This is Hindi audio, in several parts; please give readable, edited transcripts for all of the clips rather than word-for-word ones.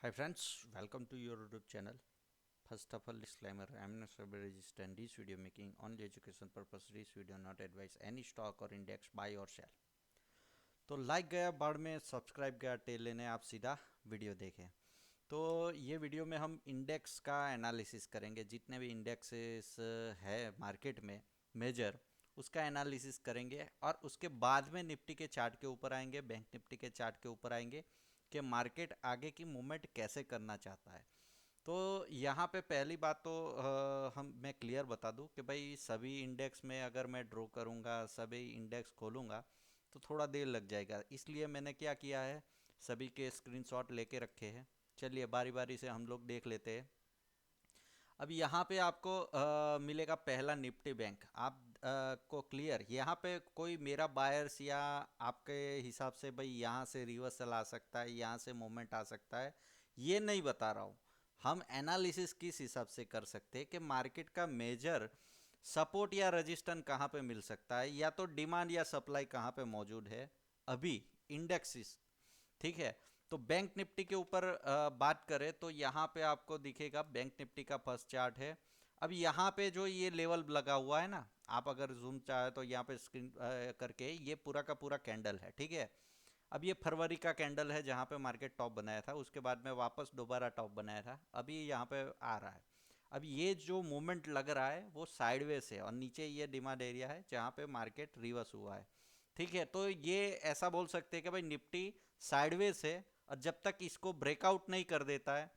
Hi friends, welcome to your YouTube channel. First of all, disclaimer: I am not SEBI registered. This video making only education purpose. This video not advise any stock or index buy or sell. तो लाइक गया बाढ़ में, सब्सक्राइब गया टेल लेने, आप सीधा वीडियो देखें। तो ये वीडियो में हम इंडेक्स का एनालिसिस करेंगे, जितने भी इंडेक्सेस है मार्केट में मेजर, उसका एनालिसिस करेंगे और उसके बाद में निफ्टी के चार्ट के ऊपर आएंगे, बैंक निफ्टी के चार्ट के ऊपर आएंगे कि मार्केट आगे की मूवमेंट कैसे करना चाहता है। तो यहाँ पे पहली बात तो मैं क्लियर बता दूं कि भाई सभी इंडेक्स में अगर मैं ड्रॉ करूँगा, सभी इंडेक्स खोलूँगा तो थोड़ा देर लग जाएगा। इसलिए मैंने क्या किया है, सभी के स्क्रीनशॉट लेके रखे हैं। चलिए बारी बारी से हम लोग देख लेते हैं। अब यहाँ पे आपको मिलेगा पहला निफ्टी बैंक। आप को क्लियर यहाँ पे कोई मेरा बायर्स या आपके हिसाब से भाई यहाँ से रिवर्सल आ सकता है, यहाँ से मोमेंट आ सकता है, ये नहीं बता रहा हूँ। हम एनालिसिस किस हिसाब से कर सकते हैं कि मार्केट का मेजर सपोर्ट या रजिस्टेंस कहाँ पे मिल सकता है, या तो डिमांड या सप्लाई कहाँ पे मौजूद है अभी इंडेक्सिस। ठीक है। तो बैंक निफ्टी के ऊपर बात करें तो यहाँ पे आपको दिखेगा बैंक निफ्टी का फर्स्ट चार्ट है। अब यहाँ पे जो ये लेवल लगा हुआ है ना, आप अगर जूम चाहे तो यहाँ पे स्क्रीन करके ये पूरा का पूरा कैंडल है। ठीक है। अब ये फरवरी का कैंडल है जहाँ पे मार्केट टॉप बनाया था, उसके बाद में वापस दोबारा टॉप बनाया था, अभी यहाँ पे आ रहा है। अब ये जो मूवमेंट लग रहा है वो साइडवेज है और नीचे ये डिमांड एरिया है जहाँ पे मार्केट रिवर्स हुआ है। ठीक है। तो ये ऐसा बोल सकते हैं कि भाई निफ्टी साइडवेज है, और जब तक इसको ब्रेकआउट नहीं कर देता है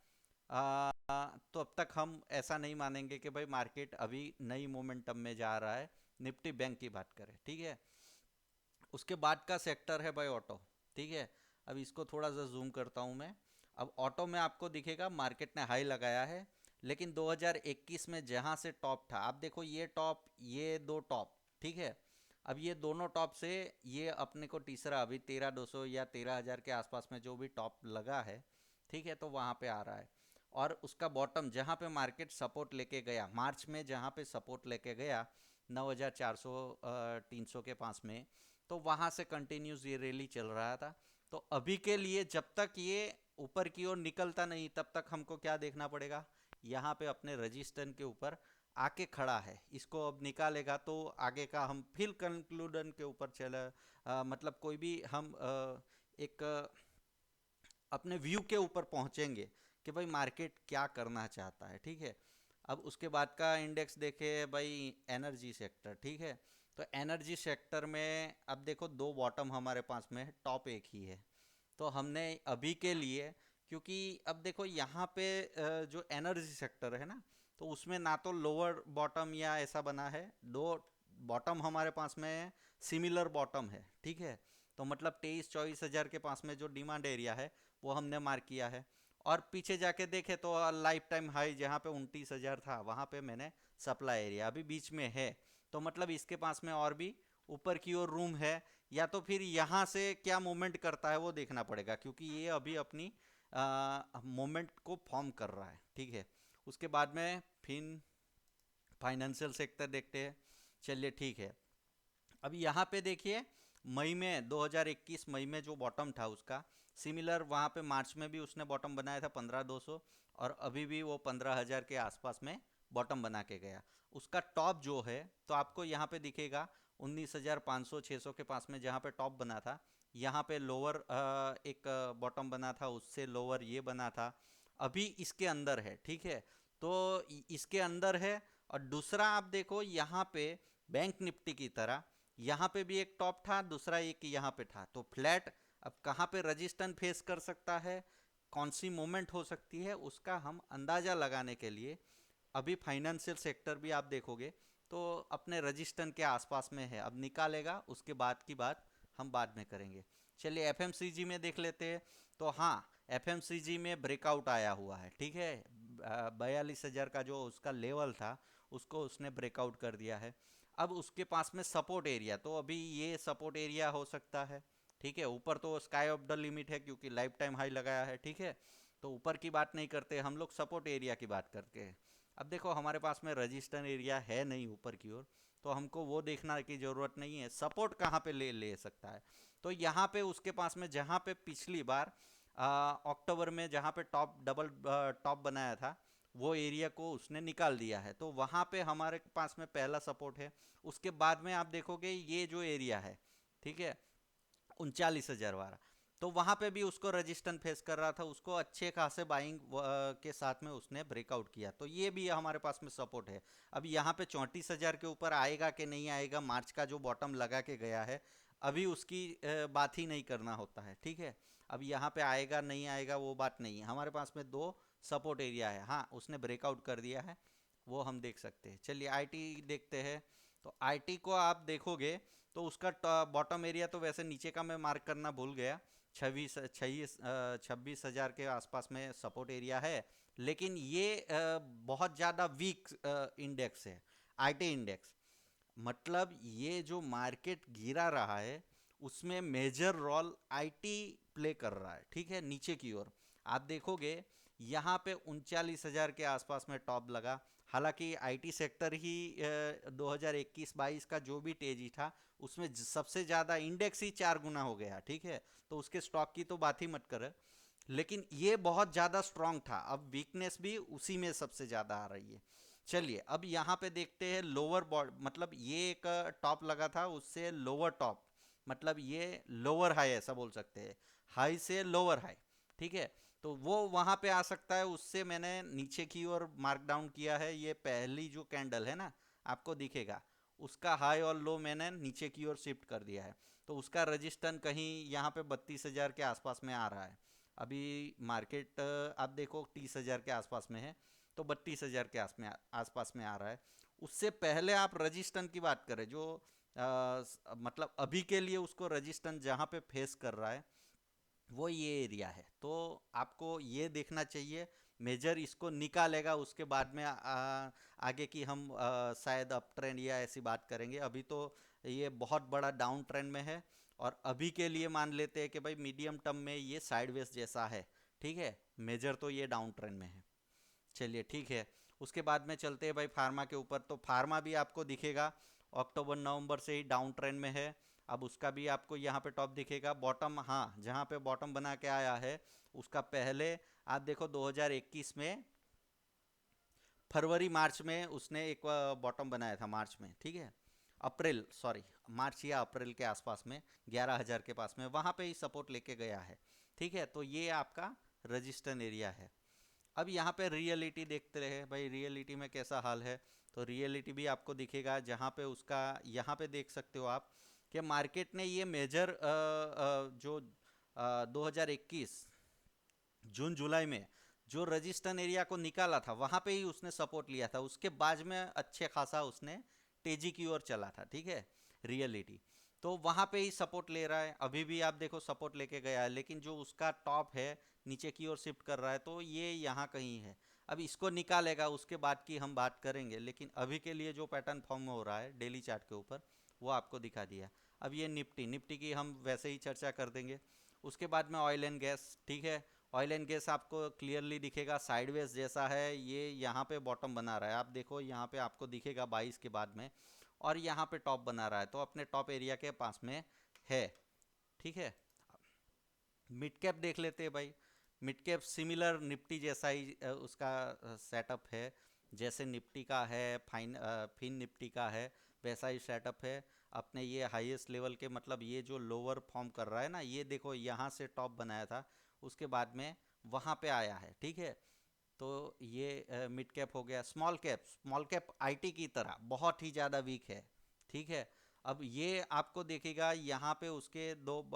तो अब तक हम ऐसा नहीं मानेंगे कि भाई मार्केट अभी नई मोमेंटम में जा रहा है। निफ्टी बैंक की बात करें, ठीक है। उसके बाद का सेक्टर है भाई ऑटो। ठीक है। अब इसको थोड़ा सा जूम करता हूं मैं। अब ऑटो में आपको दिखेगा मार्केट ने हाई लगाया है, लेकिन 2021 में जहां से टॉप था, आप देखो ये टॉप, ये दो टॉप। ठीक है। अब ये दोनों टॉप से ये अपने को तीसरा अभी 13,200 या 13,000 के आसपास में जो भी टॉप लगा है, ठीक है, तो वहां पे आ रहा है। और उसका बॉटम जहां पे मार्केट सपोर्ट लेके गया मार्च में, जहां पे सपोर्ट लेके गया 9,400 300 के पास में, तो वहां से कंटिन्यूस ये रैली चल रहा था। तो अभी के लिए जब तक ये ऊपर की ओर निकलता नहीं, तब तक हमको क्या देखना पड़ेगा, यहाँ पे अपने रजिस्टेंस के ऊपर आके खड़ा है। इसको अब निकालेगा तो आगे का हम फिर कंक्लूजन के ऊपर चले, मतलब कोई भी हम एक अपने व्यू के ऊपर पहुंचेंगे कि भाई मार्केट क्या करना चाहता है। ठीक है। अब उसके बाद का इंडेक्स देखे भाई, एनर्जी सेक्टर। ठीक है। तो एनर्जी सेक्टर में अब देखो दो बॉटम हमारे पास में है, टॉप एक ही है। तो हमने अभी के लिए, क्योंकि अब देखो यहाँ पे जो एनर्जी सेक्टर है ना, तो उसमें ना तो लोअर बॉटम या ऐसा बना है, दो बॉटम हमारे पास में सिमिलर बॉटम है। ठीक है। तो मतलब 23-24 हज़ार के पास में जो डिमांड एरिया है वो हमने मार्क किया है। और पीछे जाके देखे तो लाइफ टाइम हाई जहाँ पे 29,000 था, वहाँ पे मैंने सप्लाई एरिया अभी बीच में है। तो मतलब इसके पास में और भी ऊपर की ओर रूम है, या तो फिर यहाँ से क्या मूवमेंट करता है वो देखना पड़ेगा, क्योंकि ये अभी अपनी मूवमेंट को फॉर्म कर रहा है। ठीक है। उसके बाद में फिर फाइनेंशियल सेक्टर देखते हैं। चलिए ठीक है। अब यहाँ पे देखिए, मई में 2021 मई में जो बॉटम था उसका सिमिलर, वहाँ पे मार्च में भी उसने बॉटम बनाया था 15,200, और अभी भी वो 15,000 के आसपास में बॉटम बना के गया। उसका टॉप जो है तो आपको यहाँ पे दिखेगा 19,500 600 के पास में, जहाँ पे टॉप बना था। यहाँ पे लोअर एक बॉटम बना था, उससे लोअर ये बना था, अभी इसके अंदर है। ठीक है। तो इसके अंदर है। और दूसरा आप देखो यहाँ पे बैंक निफ्टी की तरह यहाँ पे भी एक टॉप था, दूसरा एक यहाँ पे था, तो फ्लैट। अब कहाँ पे रजिस्टेंस फेस कर सकता है, कौन सी मूवमेंट हो सकती है, उसका हम अंदाज़ा लगाने के लिए अभी फाइनेंशियल सेक्टर भी आप देखोगे तो अपने रजिस्टेंस के आसपास में है। अब निकालेगा उसके बाद की बात हम बाद में करेंगे। चलिए एफएमसीजी में देख लेते हैं। तो हाँ, एफएमसीजी में ब्रेकआउट आया हुआ है। ठीक है। 42,000 का जो उसका लेवल था उसको उसने ब्रेकआउट कर दिया है। अब उसके पास में सपोर्ट एरिया, तो अभी ये सपोर्ट एरिया हो सकता है। ठीक है। ऊपर तो स्काई ऑफ द लिमिट है क्योंकि लाइफ टाइम हाई लगाया है। ठीक है। तो ऊपर की बात नहीं करते हम लोग, सपोर्ट एरिया की बात करते हैं। अब देखो हमारे पास में रजिस्टर एरिया है नहीं ऊपर की ओर, तो हमको वो देखना की ज़रूरत नहीं है, सपोर्ट कहाँ पे ले ले सकता है। तो यहाँ पे उसके पास में जहाँ पे पिछली बार अक्टूबर में जहाँ पे टॉप डबल टॉप बनाया था वो एरिया को उसने निकाल दिया है, तो वहाँ पे हमारे पास में पहला सपोर्ट है। उसके बाद में आप देखोगे ये जो एरिया है, ठीक है, 39,000 वाला, तो वहां पे भी उसको रजिस्टेंस फेस कर रहा था, उसको अच्छे खासे बाइंग के साथ में उसने ब्रेकआउट किया, तो ये भी हमारे पास में सपोर्ट है। अब यहाँ पे 34,000 के ऊपर आएगा कि नहीं आएगा, मार्च का जो बॉटम लगा के गया है, अभी उसकी बात ही नहीं करना होता है, ठीक है। अब यहाँ पे आएगा नहीं आएगा वो बात नहीं है, हमारे पास में दो सपोर्ट एरिया है। हाँ, उसने ब्रेकआउट कर दिया है, वो हम देख सकते हैं। चलिए आईटी देखते हैं। तो आईटी को आप देखोगे तो उसका बॉटम एरिया तो वैसे नीचे का मैं मार्क करना भूल गया, 26,000 के आसपास में सपोर्ट एरिया है। लेकिन ये बहुत ज़्यादा वीक इंडेक्स है, आईटी इंडेक्स। मतलब ये जो मार्केट गिरा रहा है उसमें मेजर रोल आईटी प्ले कर रहा है, ठीक है। नीचे की ओर आप देखोगे यहाँ पे 39,000 के आसपास में टॉप लगा। हालांकि आईटी सेक्टर ही 2021-22 का जो भी तेजी था उसमें सबसे ज़्यादा इंडेक्स ही 4 गुना हो गया, ठीक है। तो उसके स्टॉक की तो बात ही मत कर, लेकिन ये बहुत ज़्यादा स्ट्रांग था, अब वीकनेस भी उसी में सबसे ज़्यादा आ रही है। चलिए अब यहाँ पे देखते हैं लोअर बॉड, मतलब ये एक टॉप लगा था, उससे लोअर टॉप, मतलब ये लोअर हाई ऐसा बोल सकते हैं, हाई से लोअर हाई, ठीक है। तो वो वहाँ पे आ सकता है, उससे मैंने नीचे की ओर मार्क डाउन किया है। ये पहली जो कैंडल है ना, आपको दिखेगा, उसका हाई और लो मैंने नीचे की ओर शिफ्ट कर दिया है। तो उसका रजिस्टेंस कहीं यहाँ पे 32,000 के आसपास में आ रहा है। अभी मार्केट आप देखो 30,000 के आसपास में है, तो 32,000 के आसपास में आ रहा है। उससे पहले आप रजिस्टेंस की बात करें, जो मतलब अभी के लिए उसको रजिस्टेंस जहाँ पे फेस कर रहा है वो ये एरिया है। तो आपको ये देखना चाहिए, मेजर इसको निकालेगा, उसके बाद में आगे की हम शायद अप ट्रेंड या ऐसी बात करेंगे। अभी तो ये बहुत बड़ा डाउन ट्रेंड में है, और अभी के लिए मान लेते हैं कि भाई मीडियम टर्म में ये साइडवेज जैसा है, ठीक है। मेजर तो ये डाउन ट्रेंड में है। चलिए ठीक है, उसके बाद में चलते हैं भाई फार्मा के ऊपर। तो फार्मा भी आपको दिखेगा अक्टूबर नवंबर से ही डाउन ट्रेंड में है। अब उसका भी आपको यहाँ पे टॉप दिखेगा, बॉटम, हाँ, जहाँ पे बॉटम बना के आया है उसका पहले आप देखो 2021 में फरवरी मार्च में उसने एक बॉटम बनाया था, मार्च में, ठीक है। अप्रैल, सॉरी, मार्च या अप्रैल के आसपास में 11,000 के पास में वहाँ पे ही सपोर्ट लेके गया है, ठीक है। तो ये आपका रजिस्टेंस एरिया है। अब यहाँ पे रियलिटी देखते रहे भाई, रियलिटी में कैसा हाल है। तो रियलिटी भी आपको दिखेगा, जहाँ पे उसका यहाँ पे देख सकते हो आप कि मार्केट ने ये मेजर जो 2021 जून जुलाई में जो रजिस्टन एरिया को निकाला था वहाँ पे ही उसने सपोर्ट लिया था, उसके बाद में अच्छे खासा उसने तेजी की ओर चला था, ठीक है, रियलिटी। तो वहाँ पे ही सपोर्ट ले रहा है, अभी भी आप देखो सपोर्ट लेके गया है, लेकिन जो उसका टॉप है नीचे की ओर शिफ्ट कर रहा है, तो ये यहाँ कहीं है। अब इसको निकालेगा उसके बाद की हम बात करेंगे, लेकिन अभी के लिए जो पैटर्न फॉर्म हो रहा है डेली चार्ट के ऊपर वो आपको दिखा दिया। अब ये निफ्टी, निफ्टी की हम वैसे ही चर्चा कर देंगे। उसके बाद में ऑयल एंड गैस, ठीक है। ऑयल एंड गैस आपको क्लियरली दिखेगा साइडवेज जैसा है, ये यहाँ पे बॉटम बना रहा है, आप देखो यहाँ पे आपको दिखेगा 22 के बाद में, और यहाँ पे टॉप बना रहा है, तो अपने टॉप एरिया के पास में है, ठीक है। मिड कैप देख लेते हैं भाई। मिड कैप सिमिलर निफ्टी जैसा ही उसका सेटअप है, जैसे निफ्टी का है, फिन निफ्टी का है, वैसा ही सेटअप है। अपने ये हाईएस्ट लेवल के, मतलब ये जो लोअर फॉर्म कर रहा है ना, ये देखो यहाँ से टॉप बनाया था, उसके बाद में वहाँ पे आया है, ठीक है। तो ये मिड कैप हो गया। Small cap, small cap IT की तरह बहुत ही ज़्यादा वीक है, ठीक है। अब ये आपको देखेगा यहाँ पे उसके दो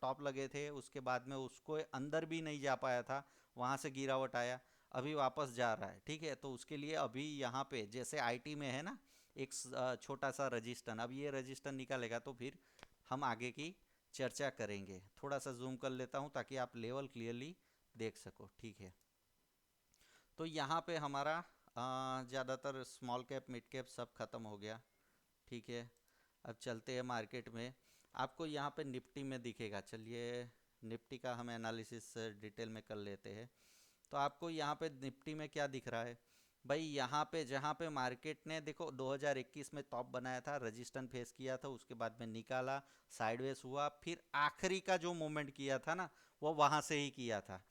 टॉप लगे थे, उसके बाद में उसको अंदर भी नहीं जा पाया था, वहाँ से गिरावट आया, अभी वापस जा रहा है, ठीक है। तो उसके लिए अभी यहाँ पे जैसे आईटी में है ना एक छोटा सा रजिस्टर, अब ये रजिस्टर निकालेगा तो फिर हम आगे की चर्चा करेंगे। थोड़ा सा जूम कर लेता हूँ ताकि आप लेवल क्लियरली देख सको, ठीक है। तो यहाँ पे हमारा ज़्यादातर स्मॉल कैप मिड कैप सब ख़त्म हो गया, ठीक है। अब चलते हैं मार्केट में, आपको यहाँ पे निफ्टी में दिखेगा। चलिए निफ्टी का हम एनालिसिस डिटेल में कर लेते हैं। तो आपको यहाँ पे निफ्टी में क्या दिख रहा है भाई यहाँ पे जहाँ पे मार्केट ने देखो 2021 में टॉप बनाया था, रजिस्टेंस फेस किया था, उसके बाद में निकाला, साइडवेज हुआ, फिर आखिरी का जो मूवमेंट किया था ना वो वहाँ से ही किया था।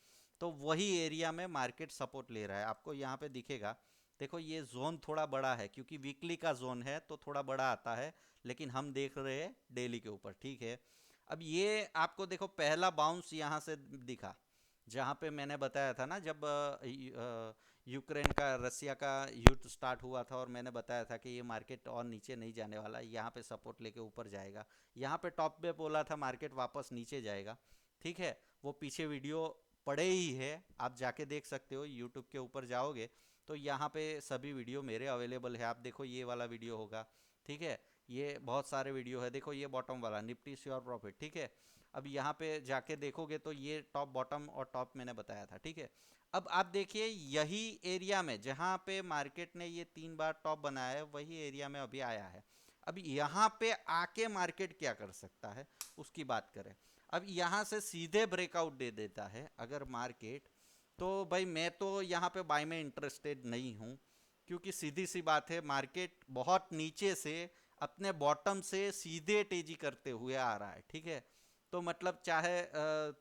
तो वही एरिया में मार्केट सपोर्ट ले रहा है, आपको यहाँ पे दिखेगा। देखो ये जोन थोड़ा बड़ा है क्योंकि वीकली का जोन है तो थोड़ा बड़ा आता है, लेकिन हम देख रहे हैं डेली के ऊपर, ठीक है। अब ये आपको देखो पहला बाउंस यहाँ से दिखा, जहाँ पे मैंने बताया था ना, जब यूक्रेन का रसिया का युद्ध स्टार्ट हुआ था और मैंने बताया था कि ये मार्केट और नीचे नहीं जाने वाला, यहाँ पे सपोर्ट लेके ऊपर जाएगा। यहाँ पे टॉप पे बोला था मार्केट वापस नीचे जाएगा, ठीक है। वो पीछे वीडियो पड़े ही है, आप जाके देख सकते हो, यूट्यूब के ऊपर जाओगे तो यहाँ पे सभी वीडियो मेरे अवेलेबल है। आप देखो ये वाला वीडियो होगा, ठीक है। ये बहुत सारे वीडियो है, देखो ये बॉटम वाला निफ्टी श्योर प्रॉफिट, ठीक है। अब यहाँ पे जाके देखोगे तो ये टॉप बॉटम और टॉप मैंने बताया था, ठीक है। अब आप देखिए यही एरिया में जहाँ पे मार्केट ने ये 3 बार टॉप बनाया है, वही एरिया में अभी आया है। अब यहाँ पे आके मार्केट क्या कर सकता है उसकी बात करें। अब यहाँ से सीधे ब्रेकआउट दे देता है अगर मार्केट, तो भाई मैं तो यहाँ पे बाय में इंटरेस्टेड नहीं हूँ, क्योंकि सीधी सी बात है मार्केट बहुत नीचे से अपने बॉटम से सीधे तेजी करते हुए आ रहा है, ठीक है। तो मतलब चाहे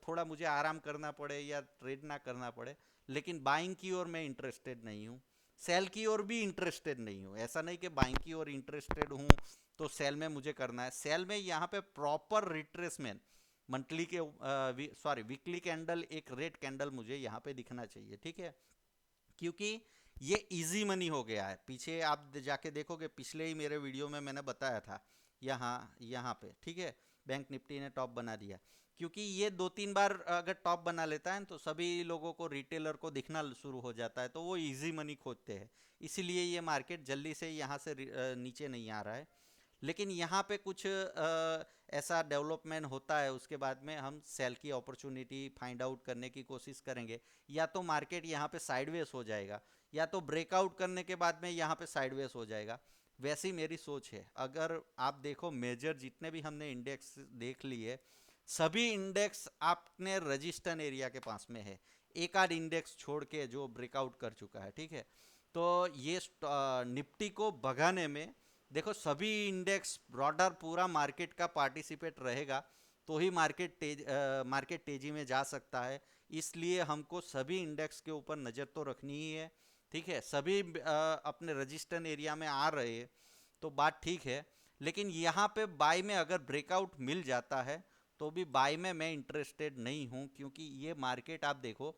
थोड़ा मुझे आराम करना पड़े या ट्रेड ना करना पड़े, लेकिन बाइंग की ओर मैं इंटरेस्टेड नहीं हूँ, सेल की ओर भी इंटरेस्टेड नहीं हूँ। ऐसा नहीं कि बाइंग की ओर इंटरेस्टेड हूँ तो सेल में मुझे करना है। सेल में यहाँ पे प्रॉपर रिट्रेसमेंट, मंथली के सॉरी वीकली कैंडल, एक रेड कैंडल मुझे यहाँ पे दिखना चाहिए, ठीक है। क्योंकि ये इजी मनी हो गया है। पीछे आप जाके देखोगे, पिछले ही मेरे वीडियो में मैंने बताया था, यहाँ यहाँ पे, ठीक है, बैंक निफ्टी ने टॉप बना दिया। क्योंकि ये 2-3 बार अगर टॉप बना लेता है तो सभी लोगों को, रिटेलर को दिखना शुरू हो जाता है, तो वो इजी मनी खोजते हैं। इसीलिए ये मार्केट जल्दी से यहाँ से नीचे नहीं आ रहा है। लेकिन यहाँ पे कुछ ऐसा डेवलपमेंट होता है, उसके बाद में हम सेल की अपॉर्चुनिटी फाइंड आउट करने की कोशिश करेंगे। या तो मार्केट यहाँ पे साइडवेज हो जाएगा, या तो ब्रेकआउट करने के बाद में यहाँ पे साइडवेज हो जाएगा। वैसी मेरी सोच है। अगर आप देखो मेजर जितने भी हमने इंडेक्स देख लिए, सभी इंडेक्स आपने रजिस्टन एरिया के पास में है, एक आध इंडेक्स छोड़ के जो ब्रेकआउट कर चुका है, ठीक है। तो ये निफ्टी को भगाने में देखो सभी इंडेक्स ब्रॉडर पूरा मार्केट का पार्टिसिपेट रहेगा, तो ही मार्केट तेजी में जा सकता है। इसलिए हमको सभी इंडेक्स के ऊपर नज़र तो रखनी ही है, ठीक है। सभी अपने रजिस्टर एरिया में आ रहे हैं तो बात ठीक है। लेकिन यहाँ पे बाय में अगर ब्रेकआउट मिल जाता है तो भी बाय में मैं इंटरेस्टेड नहीं हूँ, क्योंकि ये मार्केट आप देखो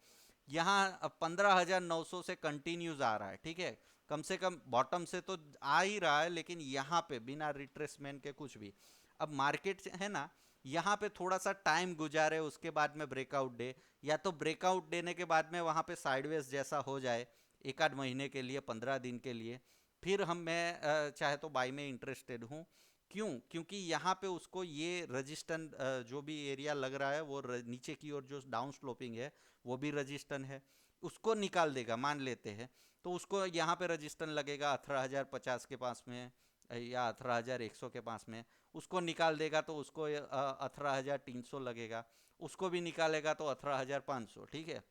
यहाँ 15,900 से कंटिन्यूज आ रहा है, ठीक है। कम से कम बॉटम से तो आ ही रहा है, लेकिन यहाँ पे बिना रिट्रेसमेंट के कुछ भी। अब मार्केट है ना, यहाँ पे थोड़ा सा टाइम गुजारे, उसके बाद में ब्रेकआउट दे, या तो ब्रेकआउट देने के बाद में वहाँ पे साइडवेज जैसा हो जाए एक आध महीने के लिए, 15 दिन के लिए, फिर मैं चाहे तो बाई में इंटरेस्टेड हूँ। क्यों? क्योंकि यहाँ पे उसको ये रजिस्टेंस जो भी एरिया लग रहा है वो नीचे की ओर जो डाउन स्लोपिंग है वो भी रजिस्टेंस है, उसको निकाल देगा मान लेते हैं। तो उसको यहाँ पे रजिस्टेंस लगेगा 18,050 के पास में, या 18,100 के पास में, उसको निकाल देगा तो उसको 18,300 लगेगा, उसको भी निकालेगा तो 18,500, ठीक है।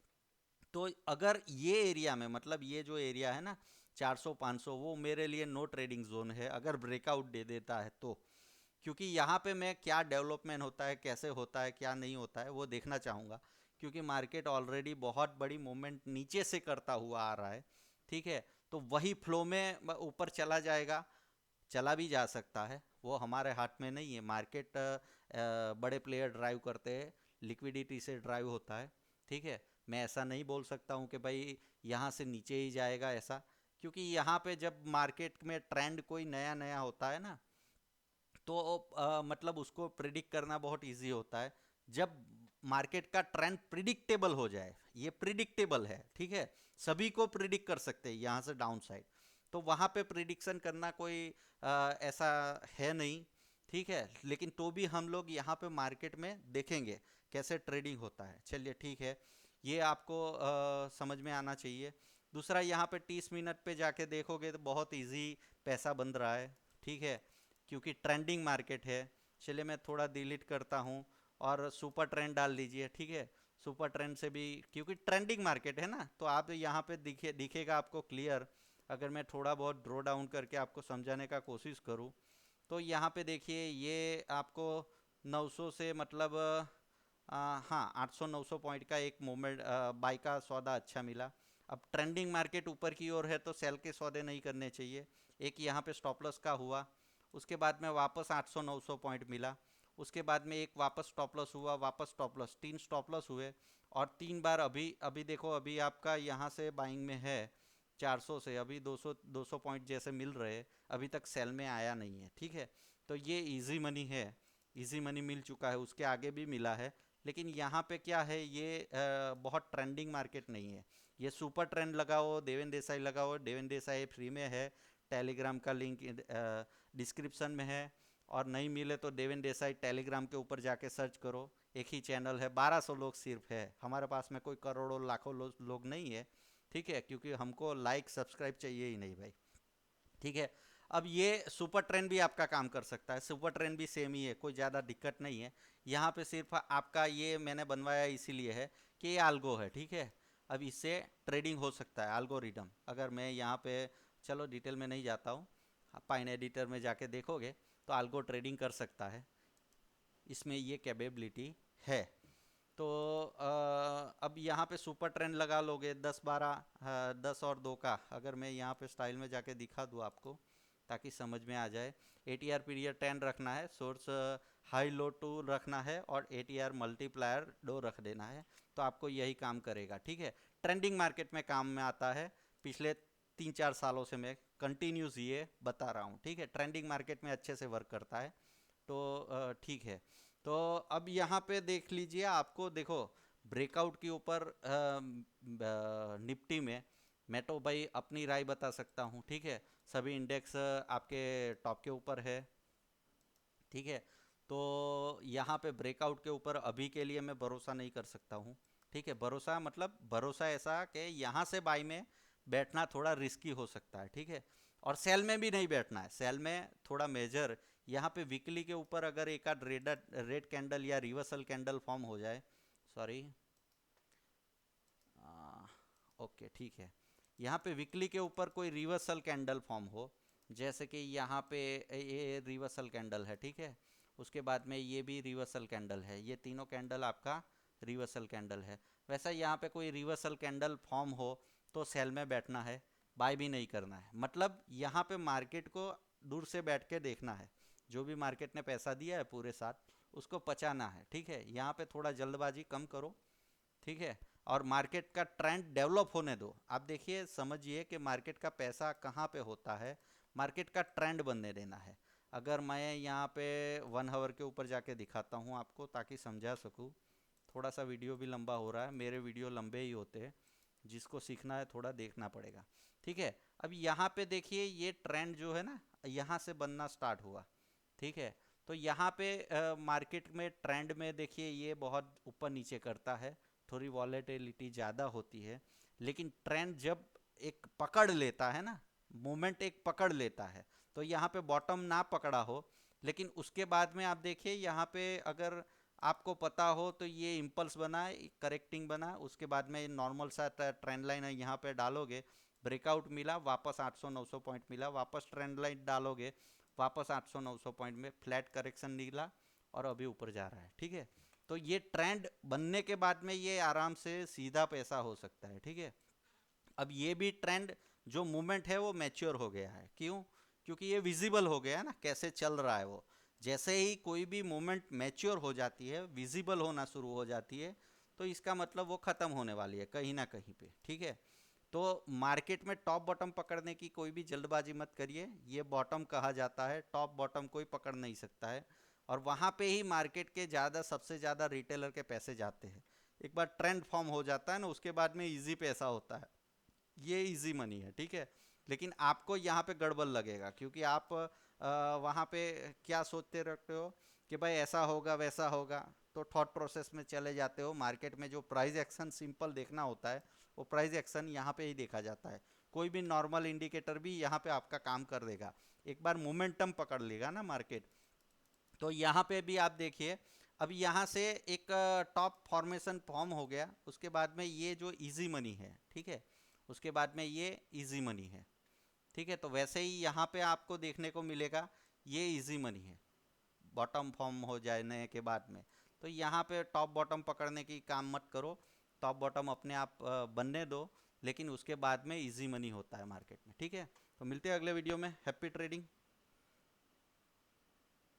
तो अगर ये एरिया में, मतलब ये जो एरिया है ना 400-500, वो मेरे लिए नो ट्रेडिंग जोन है अगर ब्रेकआउट दे देता है तो। क्योंकि यहाँ पे मैं क्या डेवलपमेंट होता है, कैसे होता है, क्या नहीं होता है वो देखना चाहूँगा। क्योंकि मार्केट ऑलरेडी बहुत बड़ी मूवमेंट नीचे से करता हुआ आ रहा है, ठीक है। तो वही फ्लो में ऊपर चला जाएगा, चला भी जा सकता है, वो हमारे हाथ में नहीं है। मार्केट बड़े प्लेयर ड्राइव करते हैं, लिक्विडिटी से ड्राइव होता है, ठीक है। मैं ऐसा नहीं बोल सकता हूँ कि भाई यहाँ से नीचे ही जाएगा ऐसा, क्योंकि यहाँ पे जब मार्केट में ट्रेंड कोई नया नया होता है ना, तो मतलब उसको प्रिडिक्ट करना बहुत इजी होता है। जब मार्केट का ट्रेंड प्रिडिक्टेबल हो जाए, ये प्रिडिक्टेबल है, ठीक है, सभी को प्रिडिक्ट कर सकते हैं यहाँ से डाउन साइड, तो वहाँ पे प्रिडिक्शन करना कोई ऐसा है नहीं, ठीक है। लेकिन तो भी हम लोग यहाँ पे मार्केट में देखेंगे कैसे ट्रेडिंग होता है। चलिए ठीक है, ये आपको समझ में आना चाहिए। दूसरा, यहाँ पे 30 मिनट पे जाके देखोगे तो बहुत इजी पैसा बन रहा है, ठीक है, क्योंकि ट्रेंडिंग मार्केट है। चलिए मैं थोड़ा डिलीट करता हूँ और सुपर ट्रेंड डाल दीजिए, ठीक है। सुपर ट्रेंड से भी, क्योंकि ट्रेंडिंग मार्केट है ना, तो आप यहाँ पे दिखेगा आपको क्लियर अगर मैं थोड़ा बहुत ड्रॉ डाउन करके आपको समझाने का कोशिश करूं, तो यहाँ पे देखिए ये आपको 900 से मतलब हाँ 800-900 पॉइंट का एक मूवमेंट बाई का सौदा अच्छा मिला। अब ट्रेंडिंग मार्केट ऊपर की ओर है तो सेल के सौदे नहीं करने चाहिए। एक यहाँ पे स्टॉप लॉस का हुआ, उसके बाद में वापस 800-900 पॉइंट मिला, उसके बाद में एक वापस स्टॉप लॉस हुआ, वापस स्टॉप लॉस, 3 स्टॉप लॉस हुए और 3 बार अभी अभी देखो अभी आपका यहाँ से बाइंग में है 400 से, अभी 200 पॉइंट जैसे मिल रहे हैं, अभी तक सेल में आया नहीं है। ठीक है, तो ये इजी मनी है, इजी मनी मिल चुका है, उसके आगे भी मिला है। लेकिन यहाँ पे क्या है, ये बहुत ट्रेंडिंग मार्केट नहीं है। ये सुपर ट्रेंड लगाओ, देवेंद्र देसाई लगाओ, देवेंद्र देसाई फ्री में है, टेलीग्राम का लिंक डिस्क्रिप्शन में है, और नहीं मिले तो देवेंद्र देसाई टेलीग्राम के ऊपर जाके सर्च करो, एक ही चैनल है, 1200 लोग सिर्फ है, हमारे पास में कोई करोड़ों लाखों लोग नहीं है। ठीक है, क्योंकि हमको लाइक सब्सक्राइब चाहिए ही नहीं भाई। ठीक है, अब ये सुपर ट्रेंड भी आपका काम कर सकता है, सुपर ट्रेंड भी सेम ही है, कोई ज़्यादा दिक्कत नहीं है। यहाँ पे सिर्फ आपका ये मैंने बनवाया इसीलिए है कि ये आल्गो है। ठीक है, अब इससे ट्रेडिंग हो सकता है, एल्गोरिदम। अगर मैं यहाँ पे चलो डिटेल में नहीं जाता हूँ, पाइन एडिटर में जाके देखोगे तो आल्गो ट्रेडिंग कर सकता है, इसमें ये कैपेबिलिटी है। तो अब यहाँ पे सुपर ट्रेंड लगा लोगे 10-12, 10 और 2 का, अगर मैं यहाँ पे स्टाइल में जाके दिखा दूँ आपको ताकि समझ में आ जाए। ATR पीरियड 10 रखना है, सोर्स हाई लो 2 रखना है और ATR मल्टीप्लायर 2 रख देना है, तो आपको यही काम करेगा। ठीक है, ट्रेंडिंग मार्केट में काम में आता है, पिछले 3-4 सालों से मैं कंटिन्यूस ये बता रहा हूँ। ठीक है, ट्रेंडिंग मार्केट में अच्छे से वर्क करता है। तो ठीक है, तो अब यहाँ पे देख लीजिए, आपको देखो ब्रेकआउट के ऊपर निफ्टी में मैं तो भाई अपनी राय बता सकता हूँ। ठीक है, सभी इंडेक्स आपके टॉप के ऊपर है। ठीक है, तो यहाँ पे ब्रेकआउट के ऊपर अभी के लिए मैं भरोसा नहीं कर सकता हूँ। ठीक है, भरोसा मतलब भरोसा ऐसा कि यहाँ से बाई में बैठना थोड़ा रिस्की हो सकता है। ठीक है, और सेल में भी नहीं बैठना है, सेल में थोड़ा मेजर यहाँ पे वीकली के ऊपर अगर एक आध रेड कैंडल या रिवर्सल कैंडल फॉर्म हो जाए, सॉरी ओके ठीक है, यहाँ पे वीकली के ऊपर कोई रिवर्सल कैंडल फॉर्म हो, जैसे कि यहाँ पे ये रिवर्सल कैंडल है। ठीक है, उसके बाद में ये भी रिवर्सल कैंडल है, ये तीनों कैंडल आपका रिवर्सल कैंडल है। वैसा यहाँ पे कोई रिवर्सल कैंडल फॉर्म हो तो सेल में बैठना है, बाय भी नहीं करना है। मतलब यहाँ पे मार्केट को दूर से बैठ के देखना है, जो भी मार्केट ने पैसा दिया है पूरे साथ उसको पचाना है। ठीक है, यहाँ पे थोड़ा जल्दबाजी कम करो। ठीक है, और मार्केट का ट्रेंड डेवलप होने दो। आप देखिए समझिए कि मार्केट का पैसा कहाँ पे होता है, मार्केट का ट्रेंड बनने देना है। अगर मैं यहाँ पे 1 आवर के ऊपर जाके दिखाता हूँ आपको ताकि समझा सकूँ, थोड़ा सा वीडियो भी लंबा हो रहा है, मेरे वीडियो लंबे ही होते हैं, जिसको सीखना है थोड़ा देखना पड़ेगा। ठीक है, अब यहाँ पे देखिए ये ट्रेंड जो है ना यहाँ से बनना स्टार्ट हुआ। ठीक है, तो यहाँ पे मार्केट में ट्रेंड में देखिए ये बहुत ऊपर नीचे करता है, थोड़ी वॉलेटिलिटी ज़्यादा होती है, लेकिन ट्रेंड जब एक पकड़ लेता है ना, मोमेंट एक पकड़ लेता है, तो यहाँ पे बॉटम ना पकड़ा हो, लेकिन उसके बाद में आप देखिए यहाँ पे अगर आपको पता हो तो ये इम्पल्स बना, करेक्टिंग बना, उसके बाद में नॉर्मल सा ट्रेंड लाइन है यहाँ पे डालोगे, ब्रेकआउट मिला, वापस 800-900 पॉइंट मिला, वापस ट्रेंड लाइन डालोगे, वापस 800-900 पॉइंट में फ्लैट करेक्शन निकला और अभी ऊपर जा रहा है। ठीक है, तो ये ट्रेंड बनने के बाद में ये आराम से सीधा पैसा हो सकता है। ठीक है, अब ये भी ट्रेंड जो मूवमेंट है वो मैच्योर हो गया है। क्यों? क्योंकि ये विजिबल हो गया है ना कैसे चल रहा है वो। जैसे ही कोई भी मूवमेंट मैच्योर हो जाती है, विजिबल होना शुरू हो जाती है, तो इसका मतलब वो ख़त्म होने वाली है कहीं ना कहीं पे। ठीक है, तो मार्केट में टॉप बॉटम पकड़ने की कोई भी जल्दबाजी मत करिए, ये बॉटम कहा जाता है, टॉप बॉटम कोई पकड़ नहीं सकता है, और वहाँ पे ही मार्केट के ज़्यादा सबसे ज़्यादा रिटेलर के पैसे जाते हैं। एक बार ट्रेंड फॉर्म हो जाता है ना, उसके बाद में इजी पैसा होता है, ये इजी मनी है। ठीक है, लेकिन आपको यहाँ पे गड़बड़ लगेगा, क्योंकि आप वहाँ पे क्या सोचते रहते हो कि भाई ऐसा होगा वैसा होगा, तो थॉट प्रोसेस में चले जाते हो। मार्केट में जो प्राइस एक्शन सिंपल देखना होता है वो प्राइस एक्शन यहाँ पे ही देखा जाता है, कोई भी नॉर्मल इंडिकेटर भी यहाँ पे आपका काम कर देगा। एक बार मोमेंटम पकड़ लेगा ना मार्केट, तो यहाँ पे भी आप देखिए, अब यहाँ से एक टॉप फॉर्मेशन फॉर्म हो गया, उसके बाद में ये जो इजी मनी है, ठीक है, उसके बाद में ये इजी मनी है, ठीक है, तो वैसे ही यहाँ पे आपको देखने को मिलेगा ये इजी मनी है बॉटम फॉर्म हो जाने के बाद में। तो यहाँ पे टॉप बॉटम पकड़ने की काम मत करो, टॉप बॉटम अपने आप बनने दो, लेकिन उसके बाद में इजी मनी होता है मार्केट में। ठीक है, तो मिलते हैं अगले वीडियो में। Happy trading.